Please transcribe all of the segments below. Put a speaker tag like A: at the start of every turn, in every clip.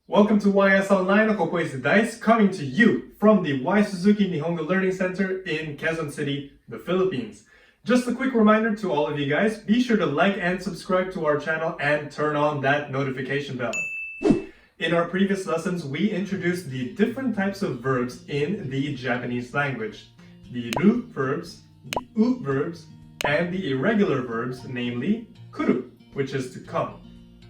A: Welcome to YSNLC. Ako po is Dice, coming to you from the Suzuki Nihongo Learning Center in Quezon City, the Philippines. Just a quick reminder to all of you guys, be sure to like and subscribe to our channel and turn on that notification bell. In our previous lessons, we introduced the different types of verbs in the Japanese language. The ru verbs, the u verbs, and the irregular verbs, namely kuru, which is to come,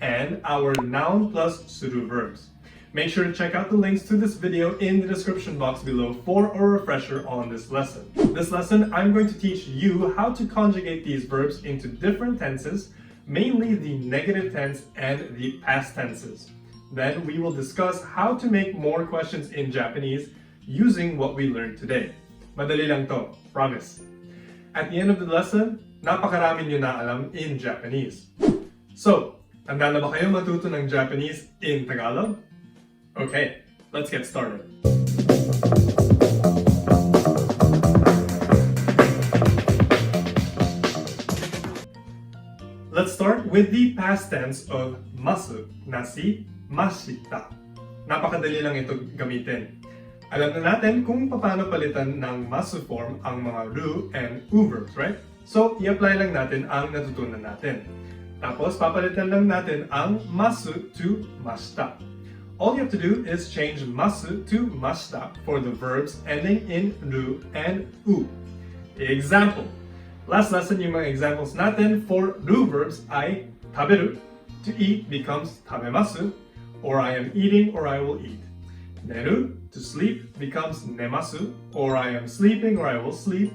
A: and our noun plus suru verbs. Make sure to check out the links to this video in the description box below for a refresher on this lesson. This lesson, I'm going to teach you how to conjugate these verbs into different tenses, mainly the negative tense and the past tenses. Then we will discuss how to make more questions in Japanese using what we learned today. Madali lang to, promise. At the end of the lesson, napakarami nyo na alam in Japanese. So, handa na ba kayo matuto ng Japanese in Tagalog? Okay, let's get started. Let's start with the past tense of masu na si mashita. Napakadali lang ito gamitin. Alam na natin kung paano palitan ng masu form ang mga ru and u verbs, right? So, i-apply lang natin ang natutunan natin. Tapos, papalitan lang natin ang masu to mashita. All you have to do is change masu to mashita for the verbs ending in ru and u. Example. Last lesson, yung mga examples natin for ru verbs ay taberu, to eat becomes tabemasu, or I am eating or I will eat. Neru, to sleep becomes nemasu, or I am sleeping or I will sleep.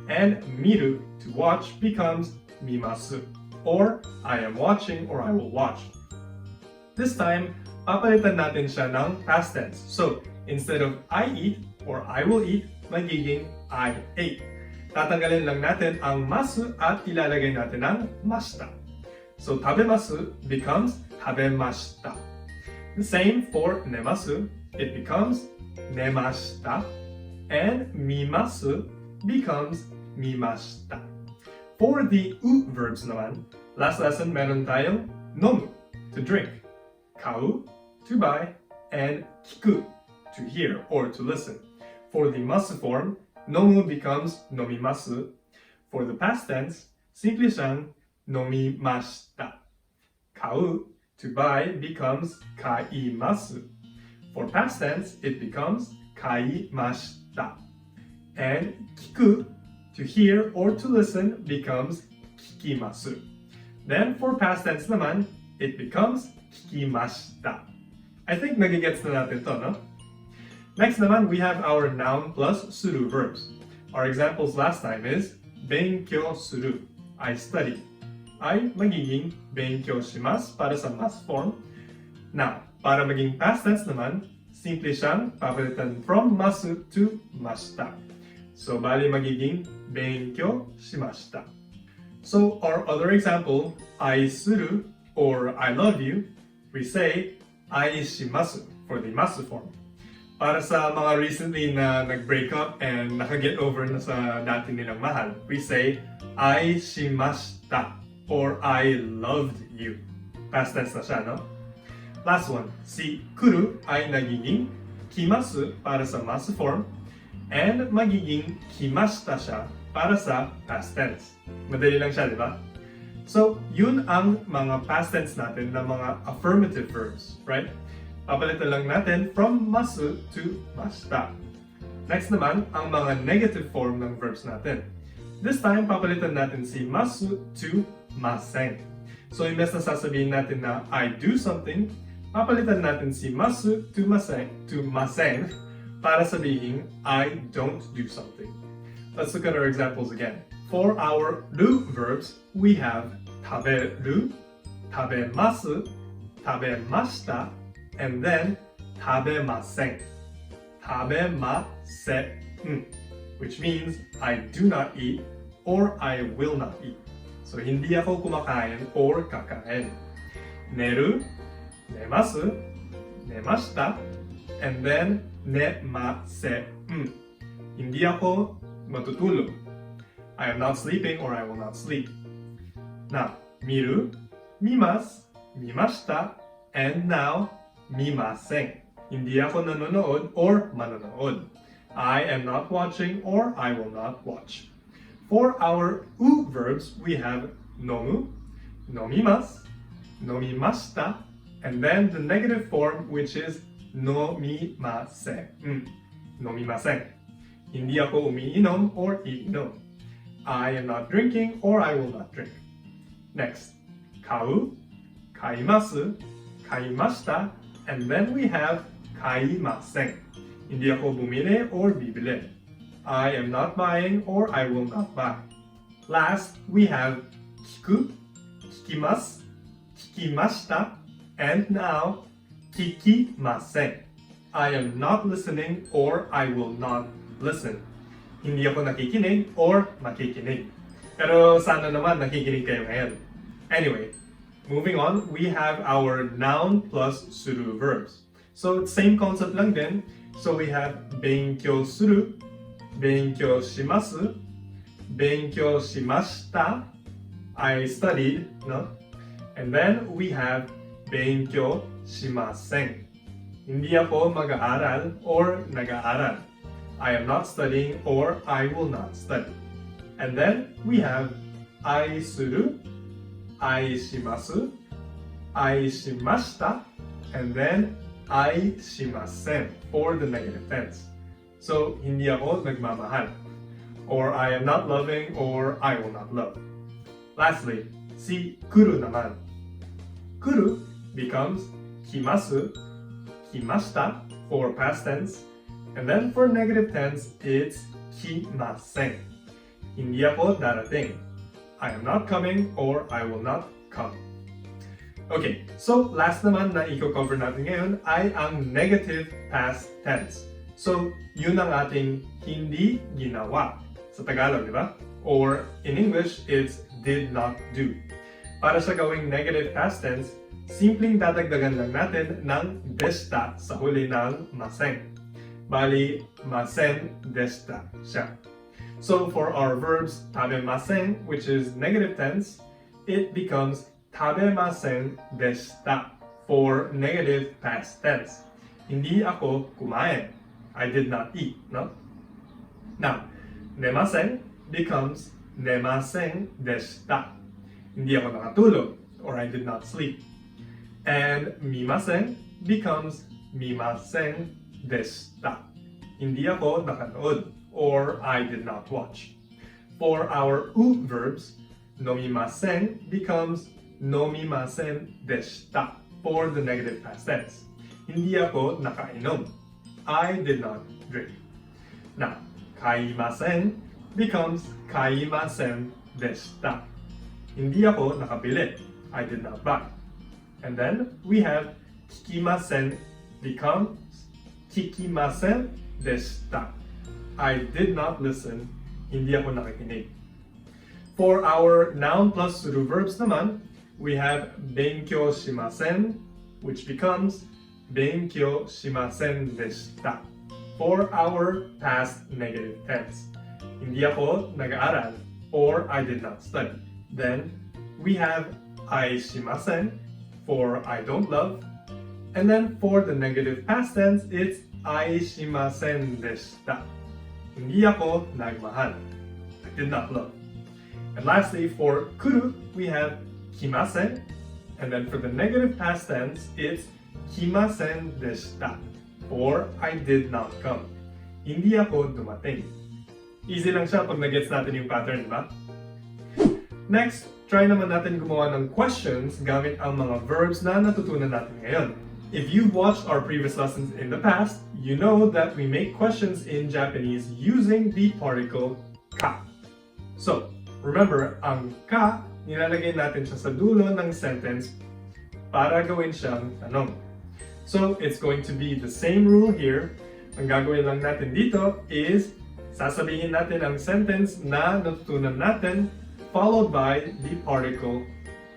A: And miru, to watch becomes mimasu, or I am watching or I will watch. This time, papalitan natin siya ng past tense. So, instead of I eat or I will eat, magiging I ate. Tatanggalin lang natin ang masu at ilalagay natin ang mashita. So, tabemasu becomes tabemashita. The same for nemasu, it becomes nemashita. And mimasu becomes mimashita. For the u verbs naman, last lesson meron tayong nomu, to drink, kau, to buy, and kiku, to hear or to listen. For the masu form, nomu becomes nomimasu. For the past tense, simply siyang nomimashita. Kau, to buy, becomes kaimasu. For past tense, it becomes kaimashita. And kiku, to hear or to listen, becomes kikimasu. Then for past tense naman, it becomes kikimashita. I think nagigets na natin to, no? Next naman, we have our noun plus suru verbs. Our examples last time is benkyou suru, I study. Ay magiging benkyou shimasu para sa mas form. Now, para maging past tense naman, simple siyang papalitan from masu to mashita. So, bali magiging benkyou shimashita. So, our other example, I suru or I love you, we say I shimasu for the masu form. Para sa mga recently na nag-break up and naka-get over na sa dati nilang mahal, we say I shimashita or I loved you. Past tense na siya, no? Last one, si kuru ay nagiging kimasu para sa masu form and magiging kimashita siya para sa past tense. Madali lang siya, di ba? So, yun ang mga past tense natin na mga affirmative verbs, right? Papalitan lang natin from masu to mashita. Next naman, ang mga negative form ng verbs natin. This time, papalitan natin si masu to masen. So, imbes na sasabihin natin na I do something, papalitan natin si masu to masen para sabihin I don't do something. Let's look at our examples again. For our ru verbs, we have taberu, tabemasu, tabemashita, and then tabemasen. Tabemasen, which means I do not eat or I will not eat. So, hindi ako kumakain or kakain. Neru, nemasu, nemashita, and then nemasen. Hindi ako matutulog. I am not sleeping or I will not sleep. Now, miru, mimasu, mimashita, and now mimaseng. Hindi ako nanonood or manonood. I am not watching or I will not watch. For our u verbs, we have nomu, nomimasu, nomimashita, and then the negative form, which is nomimasen. Nomimasen. Hindi ako umiinom or iinom. I am not drinking or I will not drink. Next, kau, kaimasu, kaimashita, and then we have kaimasen. Hindi ako bumili or bibili. I am not buying or I will not buy. Last, we have kiku, kikimasu, kikimashita, and now kikimasen. I am not listening or I will not listen. Hindi ako nakikinig or makikinig. Pero sana naman nakikinig kayo ngayon. Anyway, moving on, we have our noun plus suru verbs. So, same concept lang din. So, we have benkyou suru, benkyou shimasu, benkyou shimashita, I studied, no? And then, we have benkyou shimasen. Hindi ako mag-aaral or nag-aaral. I am not studying or I will not study. And then we have ai suru, ai shimasu, ai shimashita, and then ai shimasen for the negative tense. So, hindi ako nagmamahal. Or I am not loving or I will not love. Lastly, si kuru naman. Kuru becomes kimasu, kimashita for past tense. And then for negative tense, it's kimasen. Hindi ako darating. I am not coming or I will not come. Okay, so last naman na i-cover natin ngayon ay ang negative past tense. So, yun ang ating hindi ginawa sa Tagalog, di ba? Or in English, it's did not do. Para sa gawing negative past tense, simpleng dadagdagan lang natin ng deshita sa huli ng masen. Bali, masen deshita siya. So for our verbs tabemasen, which is negative tense, it becomes tabemasen deshita for negative past tense. Hindi ako kumain. I did not eat, no? Now, nemasen becomes nemasen deshita. Hindi ako nakatulog, or I did not sleep. And mimasen becomes mimasen deshita. Hindi ako nakanood, or I did not watch. For our u verbs, nomimasen becomes nomimasen deshita for the negative past tense. Hindi ako nakainom. I did not drink. Now, kaimasen becomes kaimasen deshita. Hindi ako nakabili. I did not buy. And then we have kikimasen becomes kikimasen deshita. I did not listen. Hindi ako nakikinig. For our noun plus suru verbs naman, we have benkyou shimasen, which becomes benkyou shimasen deshita. For our past negative tense, hindi ako nag-aaral or I did not study. Then we have ai shimasen for I don't love. And then for the negative past tense, it's ai shimasen deshita. Hindi ako nagmahal. I did not love. And lastly, for kuru, we have kimasen. And then for the negative past tense, it's kimasen deshita. For I did not come. Hindi ako dumating. Easy lang siya pag nag-gets natin yung pattern, di ba? Next, try naman natin gumawa ng questions gamit ang mga verbs na natutunan natin ngayon. If you've watched our previous lessons in the past, you know that we make questions in Japanese using the particle ka. So, remember, ang ka, nilalagay natin siya sa dulo ng sentence para gawin siyang tanong. So, it's going to be the same rule here. Ang gagawin lang natin dito is sasabihin natin ang sentence na natutunan natin followed by the particle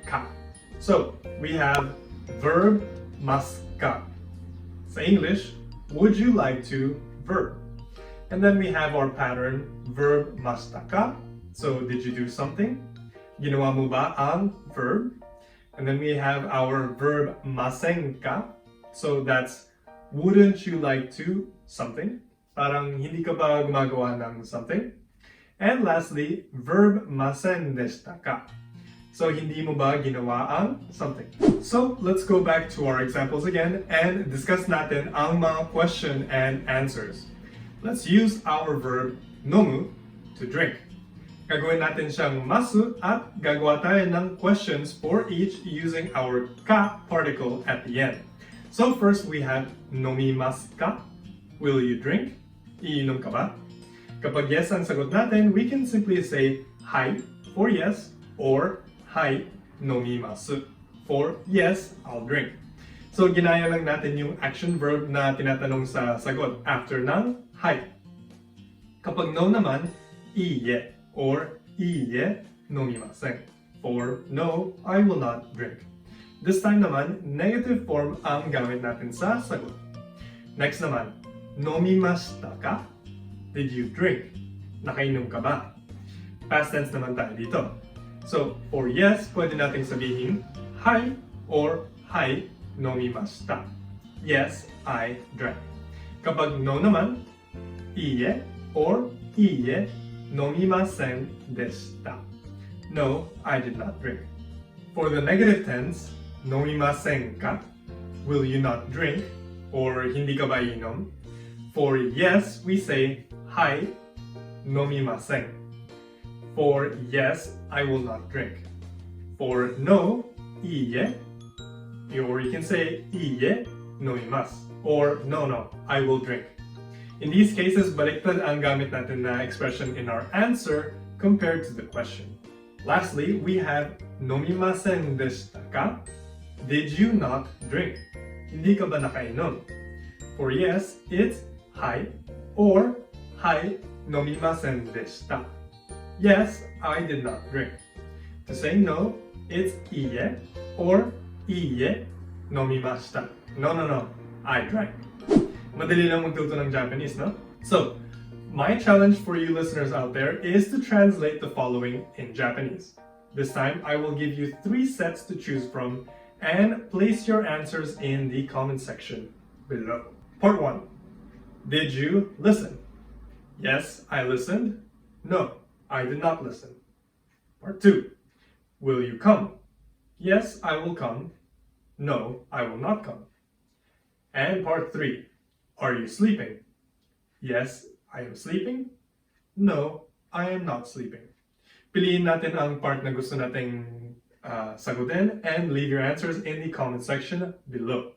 A: ka. So, we have verb mas ka. Sa English, would you like to verb? And then we have our pattern, verb masta ka. So, did you do something? Ginawa mo ba ang verb? And then we have our verb masen ka. So that's, wouldn't you like to something? Parang hindi ka ba gumagawa ng something? And lastly, verb masen deshita ka? So hindi mo ba ginawa ang something? So let's go back to our examples again and discuss natin ang mga question and answers. Let's use our verb nomu to drink. Gagawin natin siyang masu at gagawa tayo ng questions for each using our ka particle at the end. So first we have nomimasu ka? Will you drink? Iinom ka ba? Kapag yes ang sagot natin, we can simply say hai for yes or hai nomimasu for yes, I'll drink. So ginaya lang natin yung action verb na tinatanong sa sagot after ng hai. Kapag no naman, iie or iie nomimasen for no, I will not drink. This time naman, negative form ang gamit natin sa sagot. Next naman, nomimashita ka? Did you drink? Nakainom ka ba? Past tense naman tayo dito. So, for yes, pwede nating sabihin, hai or hai nomimashita. Yes, I drank. Kapag no naman, iie or iie nomimasen deshita. No, I did not drink. For the negative tense, nomimasen ka? Will you not drink? Or hindi ka ba iinom? For yes, we say hai nomimasen. For yes, I will not drink. For no, iie, or you can say iie nomimasu, or no, I will drink. In these cases, baliktad ang gamit natin na expression in our answer compared to the question. Lastly, we have nomimasen deshita ka? Did you not drink? Hindi ka ba nakainom? For yes, it's hai or hai nomimasen deshita. Yes, I did not drink. To say no, it's iie or iie nomimashita. No, I drank. Madali lang magtuto ng Japanese, no? So, my challenge for you listeners out there is to translate the following in Japanese. This time, I will give you 3 sets to choose from and place your answers in the comment section below. Part 1. Did you listen? Yes, I listened. No, I did not listen. Part 2. Will you come? Yes, I will come. No, I will not come. And part 3. Are you sleeping? Yes, I am sleeping. No, I am not sleeping. Piliin natin ang part na gusto nating sagutin and leave your answers in the comment section below.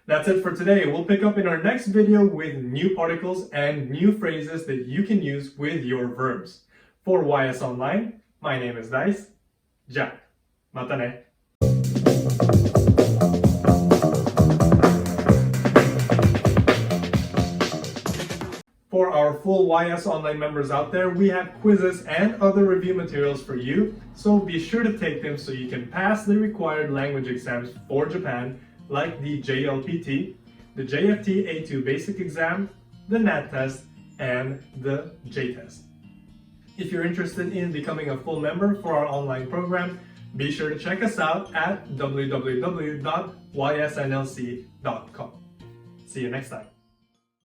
A: That's it for today. We'll pick up in our next video with new particles and new phrases that you can use with your verbs. For YS Online, my name is Dice. Jack. Mata ne. For our full YS Online members out there, we have quizzes and other review materials for you, so be sure to take them so you can pass the required language exams for Japan, like the JLPT, the JFT A2 basic exam, the NAT-Test, and the J-Test. If you're interested in becoming a full member for our online program, be sure to check us out at www.ysnlc.com. See you next time.